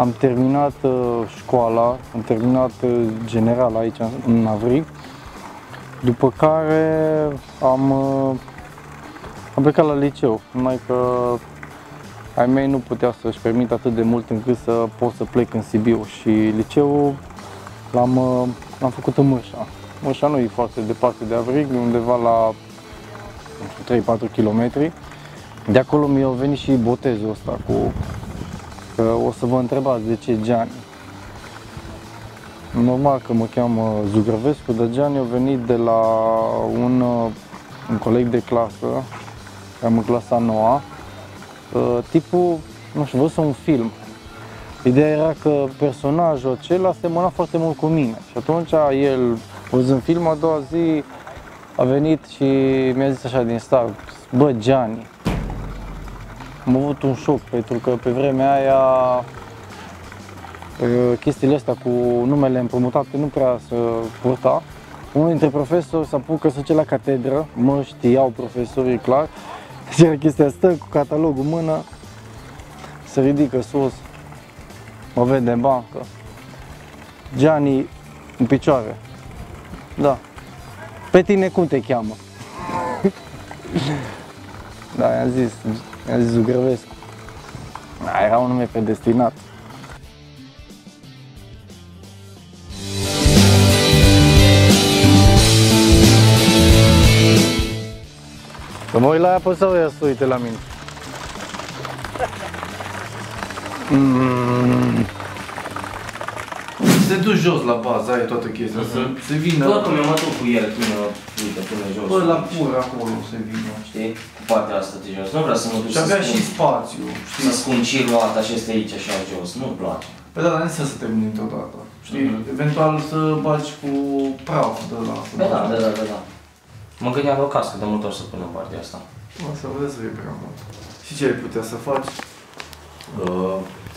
Am terminat școala, am terminat general aici în Avrig, după care am plecat la liceu, numai că ai mei nu putea să-și permită atât de mult încât să pot să plec în Sibiu și liceul l-am făcut în Mârșa. Mârșa nu e foarte departe de Avrig, undeva la 3-4 km. De acolo mi-a venit și botezul ăsta că o să vă întrebați de ce Gianni. Normal că mă cheamă Zugrăvescu, dar Gianni a venit de la un coleg de clasă, am în clasa 9. Tipul, nu știu, văzut un film. Ideea era că personajul acela semăna foarte mult cu mine și atunci el, văzând filmul, a doua zi a venit și mi-a zis așa din start: bă, Gianni. Am avut un șoc, pentru că pe vremea aia chestiile astea cu numele împrumutate nu prea se purta. Unul dintre profesori s-a apucat să duce la catedră, mă știau profesorii clar. Deci era chestia, stă cu catalogul în mână, se ridică sus, mă vede în bancă. Gianni în picioare. Da. Pe tine cum te cheamă? Da, i-am zis Zugrăvescu. Da, era un nume predestinat. Să mă uit la ea pe sau ea să uite la mine? Să te duci jos la bază, ai toată chestia, să se vină... Tot cum eu mă duc cu el până jos. Bă, la pur acolo se vină. Știi? Cu partea asta de jos. Nu vreau să mă duc și avea și spațiu, știi? Să scund și roata și este aici așa jos. Nu-mi place. Păi da, dar nu să termini deodată, știi? Eventual să bagi cu praf de la... Da. Mă gândeam la o cască de motor să pun în partea asta. O să vedeți să e prea mult. Și ce ai putea să faci?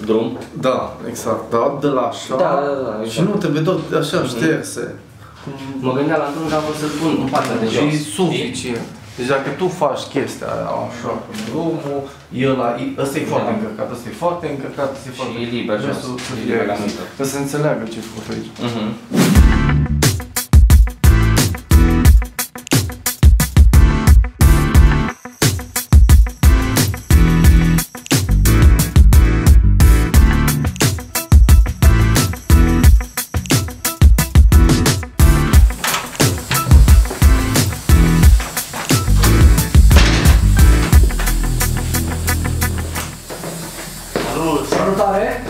Drum? Da, exact, da, de la așa. Da. Și nu trebuie tot așa șterse. Mă gândeam la drum, dar vreau să pun în partea de jos. Și suficient. Deci dacă tu faci chestia aia așa cu drumul, ăsta e foarte încărcat, ăsta e foarte încărcat, ăsta e foarte... Și e liber jos, e liber la mică. Să se înțeleagă ce ai făcut aici. Salutare!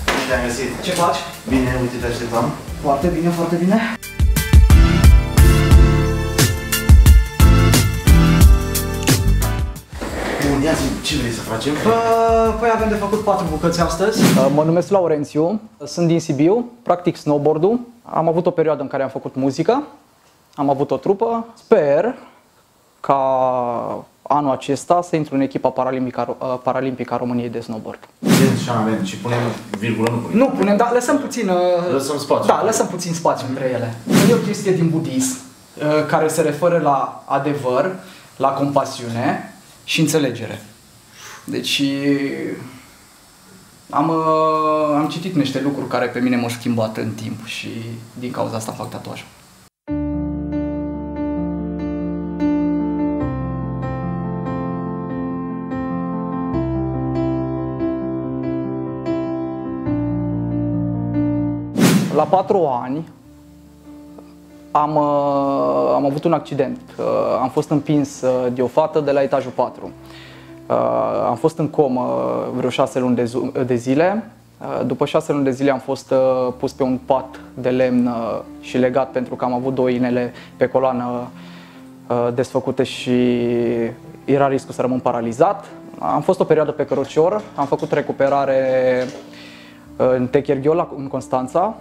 Bine te-am găsit. Ce faci? Bine, uite, te așteptam. Foarte bine, foarte bine. Bun, ia zi, ce vrei să facem? Păi avem de făcut 4 bucăți astăzi. Mă numesc Laurențiu, sunt din Sibiu, practic snowboard-ul. Am avut o perioadă în care am făcut muzică, am avut o trupă. Sper ca anul acesta să intru în echipa paralimpică a României de snowboard. Ce șanament? Și punem virgulă, nu punem? Nu punem, dar lăsăm puțin... Lăsăm spațiu. Da, lăsăm puțin spațiu între ele. E o chestie din budism care se referă la adevăr, la compasiune și înțelegere. Deci am citit niște lucruri care pe mine m-au schimbat în timp și din cauza asta fac tatuaj. La 4 ani am avut un accident. Am fost împins de o fată de la etajul 4. Am fost în comă vreo 6 luni de zile. După 6 luni de zile am fost pus pe un pat de lemn și legat pentru că am avut 2 inele pe coloană desfăcute și era riscul să rămân paralizat. Am fost o perioadă pe cărăcior, am făcut recuperare în Techierghiol, în Constanța,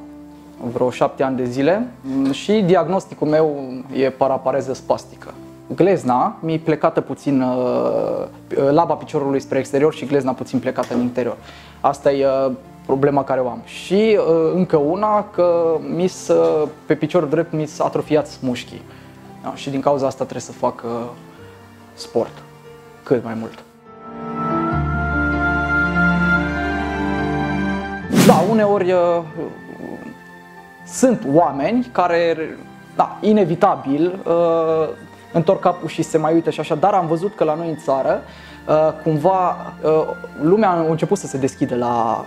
vreo 7 ani de zile și diagnosticul meu e parapareză spastică. Glezna mi-e plecată puțin, laba piciorului spre exterior și glezna puțin plecată în interior. Asta e problema care o am. Și încă una, că pe piciorul drept mi-s atrofiați mușchii. Da, și din cauza asta trebuie să fac sport cât mai mult. Da, uneori sunt oameni care, da, inevitabil, întorc capul și se mai uită și așa, dar am văzut că la noi în țară, cumva, lumea a început să se deschide la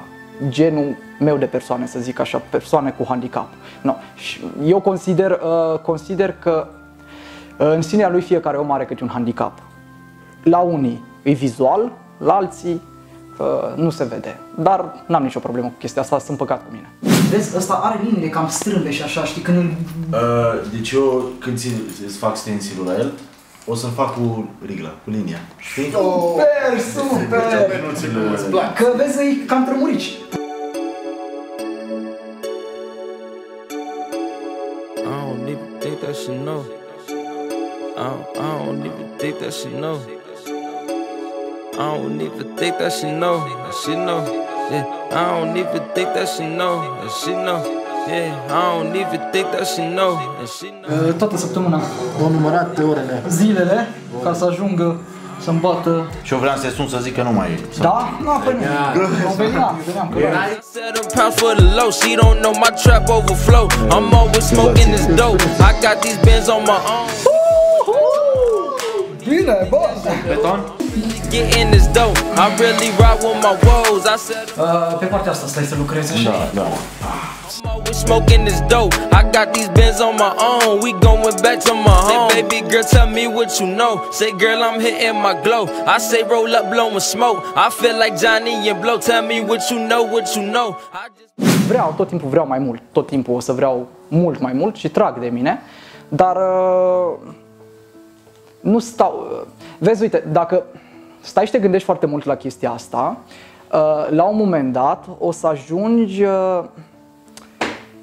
genul meu de persoane, să zic așa, persoane cu handicap. No. Și eu consider că în sinea lui fiecare om are câte un handicap. La unii e vizual, la alții nu se vede. Dar n-am nicio problemă cu chestia asta, sunt păcat cu mine. Vezi, ăsta are liniile cam strâmbe și așa, știi, când îl... Deci eu când îți fac stencilul la el, o să-mi fac cu rigla, cu linia. Știi? Super! Că vezi, e cam trămurici. Think that she know. I don't even think that she know. I don't even think that she know. That she know. Yeah. I don't even think that she know. That she know. Yeah. I don't even think that she know. That she know. Toată săptămâna, Am numărat orele. zilele, ca să ajungă să-mi bată. Și eu vreau să te sun să zic că nu mai e. Da? Nu, păi nu. Veneam, că $7 pounds for the low. She don't know my trap overflow. I'm always smoking this dope. I got these bands on my own. Bine, bă! Beton? Getting this dope. I really rock with my woes. I said Pe partea asta stai să lucrezi așa. Da. I'm always smoking this dope. I got these bands on my own. We going back to my home. Say, baby girl, tell me what you know. Say, girl, I'm hitting my glow. I say, roll up, blowing smoke. I feel like Johnny and Blow. Tell me what you know, what you know. I just... Tot timpul vreau mai mult. Tot timpul o să vreau mult mai mult și trag de mine. Dar nu stau... Vezi, uite, dacă stai și te gândești foarte mult la chestia asta, la un moment dat o să ajungi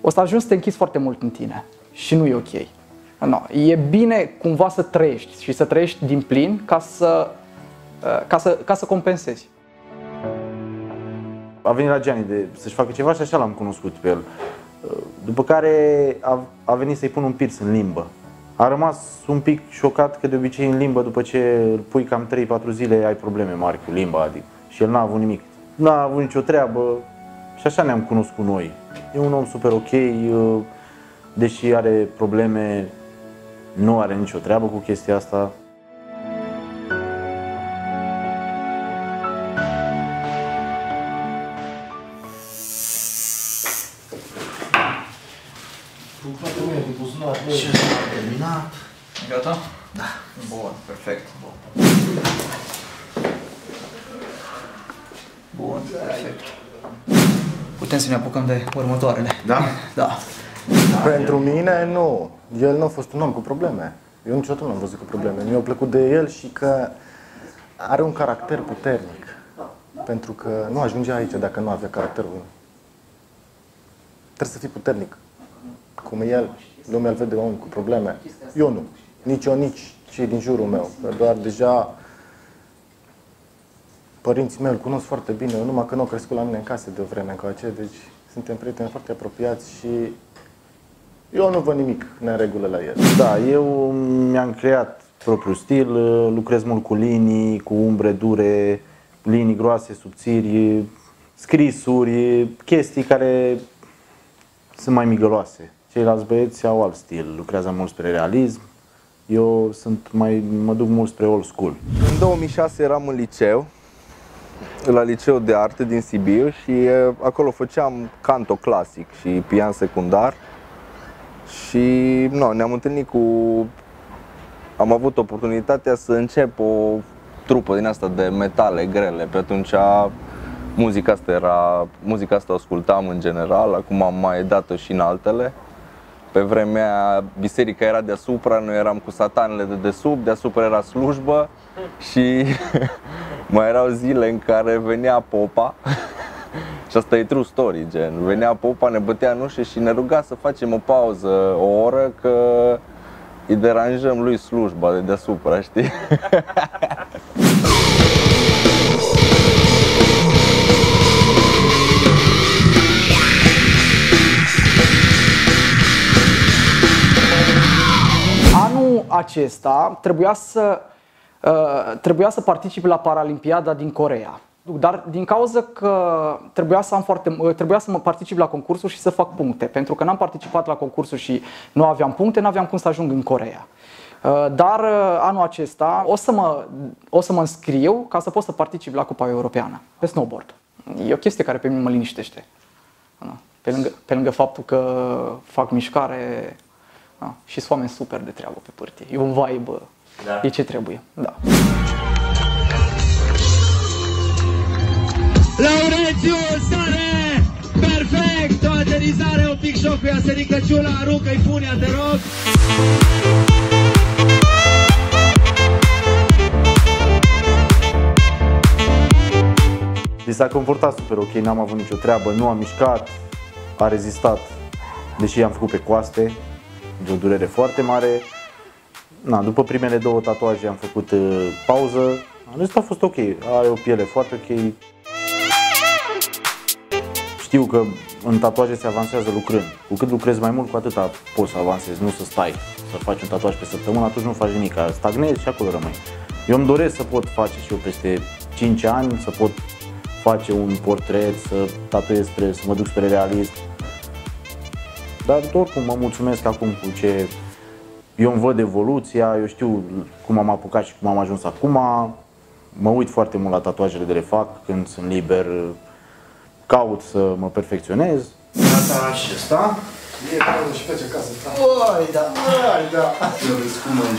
să te închizi foarte mult în tine și nu e ok. No, e bine cumva să trăiești și să trăiești din plin ca să compensezi. A venit la Gianni să-și facă ceva și așa l-am cunoscut pe el. După care a venit să-i pun un piercing în limbă. A rămas un pic șocat că de obicei în limbă, după ce îl pui cam 3-4 zile, ai probleme mari cu limba, adică. Și el n-a avut nimic. N-a avut nicio treabă și așa ne-am cunoscut noi. E un om super ok, deși are probleme, nu are nicio treabă cu chestia asta. Și s-a terminat. Gata? Da. Bun, perfect. Bun, perfect. Putem să ne apucăm de următoarele. Da? Da. Pentru mine, nu. El nu a fost un om cu probleme. Eu niciodată nu am văzut cu probleme. Mi-a plăcut de el și că are un caracter puternic. Pentru că nu ajungea aici dacă nu avea caracterul. Trebuie să fii puternic. Cum el, lumea îl vede om cu probleme. Eu nu. Nici eu, nici cei din jurul meu. Doar deja părinții mei îl cunosc foarte bine. Eu numai că nu au crescut la mine în casă de o vreme încoace. Deci suntem prieteni foarte apropiați și eu nu văd nimic neregulă la el. Da, eu mi-am creat propriul stil, lucrez mult cu linii, cu umbre dure, linii groase, subțiri, scrisuri, chestii care sunt mai migăloase. Ceilalți băieți au alt stil, lucrează mult spre realism, eu mă duc mult spre old school. În 2006 eram în liceu, la liceu de arte din Sibiu și acolo făceam canto clasic și pian secundar. Și ne-am întâlnit am avut oportunitatea să încep o trupă din asta de metale grele. Pe atunci muzica asta o ascultam în general, acum am mai dat-o și în altele. Pe vremea biserica era deasupra, noi eram cu satanele de desubt, deasupra era slujbă și mai erau zile în care venea popa. Și asta e true story, gen. Venea popa, ne bătea în ușă și ne ruga să facem o pauză, o oră, că îi deranjăm lui slujba de deasupra, știi? Anul acesta trebuia să particip la Paralimpiada din Coreea. Dar din cauza că trebuia să mă particip la concursuri și să fac puncte. Pentru că n-am participat la concursuri și nu aveam puncte, n-aveam cum să ajung în Coreea. Dar anul acesta o să mă înscriu ca să pot să particip la Cupa Europeană pe snowboard. E o chestie care pe mine mă liniștește. Pe lângă faptul că fac mișcare și sunt oameni super de treabă pe pârtie. E un vibe, e ce trebuie. Da. Laurențiu, sare! Perfect! O aterizare, un pic șoc, ia sări căciula, aruncă-i punea, te rog! S-a comportat super ok, n-am avut nicio treabă, nu am mișcat, a rezistat, deși i-am făcut pe coaste, de o durere foarte mare. După primele 2 tatuaje am făcut pauză, restul a fost ok, are o piele foarte ok. Știu că în tatuaje se avansează lucrând, cu cât lucrezi mai mult, cu atâta poți să avansezi, nu să stai, să faci un tatuaj pe săptămână, atunci nu faci nimic, stagnezi și acolo rămâi. Eu îmi doresc să pot face și eu peste 5 ani, să pot face un portret, să tatuez, să mă duc spre realist. Dar oricum mă mulțumesc acum cu ce eu îmi văd evoluția, eu știu cum am apucat și cum am ajuns acum. Mă uit foarte mult la tatuajele de le fac când sunt liber, caut să mă perfecționez. Gata și ăsta. E cazul și plece acasă. Oi, da. Oi, da. Să vezi cum ai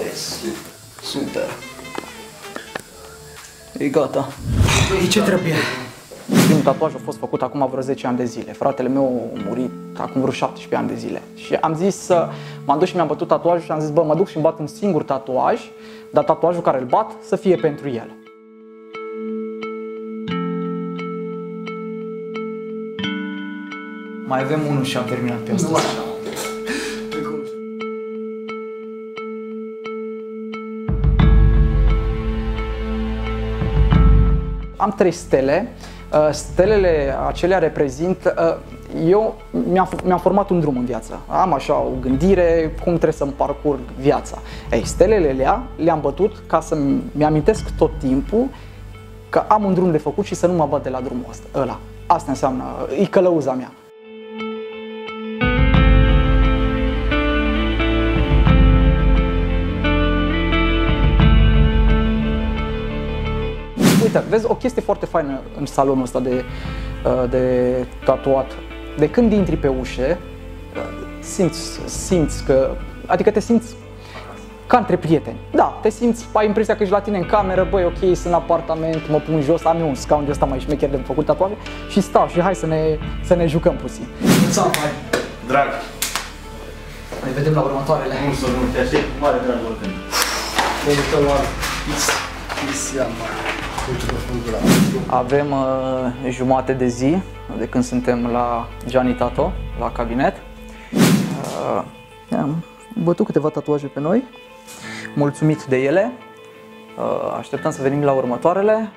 ieșit. Super. E gata. E ce trebuie? Primul tatuaj a fost făcut acum vreo 10 ani de zile. Fratele meu a murit acum vreo 17 ani de zile. Și am zis, m-am dus și mi-am bătut tatuajul și am zis, bă, mă duc și îmi bat un singur tatuaj, dar tatuajul care îl bat să fie pentru el. Mai avem unul și am terminat pe asta. Am 3 stele. Stelele acelea reprezintă... Eu mi-am format un drum în viață. Am așa o gândire cum trebuie să-mi parcurg viața. Stelele le-am bătut ca să-mi amintesc tot timpul că am un drum de făcut și să nu mă bat de la drumul ăla. Asta înseamnă, e călăuza mea. Uite, vezi o chestie foarte faină în salonul ăsta de tatuat. De când intri pe ușe, simți că, adică te simți ca între prieteni. Da, te simți, ai impresia că ești la tine în cameră, băi, ok, sunt în apartament, mă pun jos, am eu un scaun de ăsta mai șmecher de făcut tatuaje și stau și hai să ne jucăm puțin. Drag! Ne vedem la următoarele. Nu să nu te aștept cu mare drag oricând. Avem jumătate de zi de când suntem la Gianni Tato, la cabinet. Am bătut câteva tatuaje pe noi, mulțumit de ele. Așteptăm să venim la următoarele.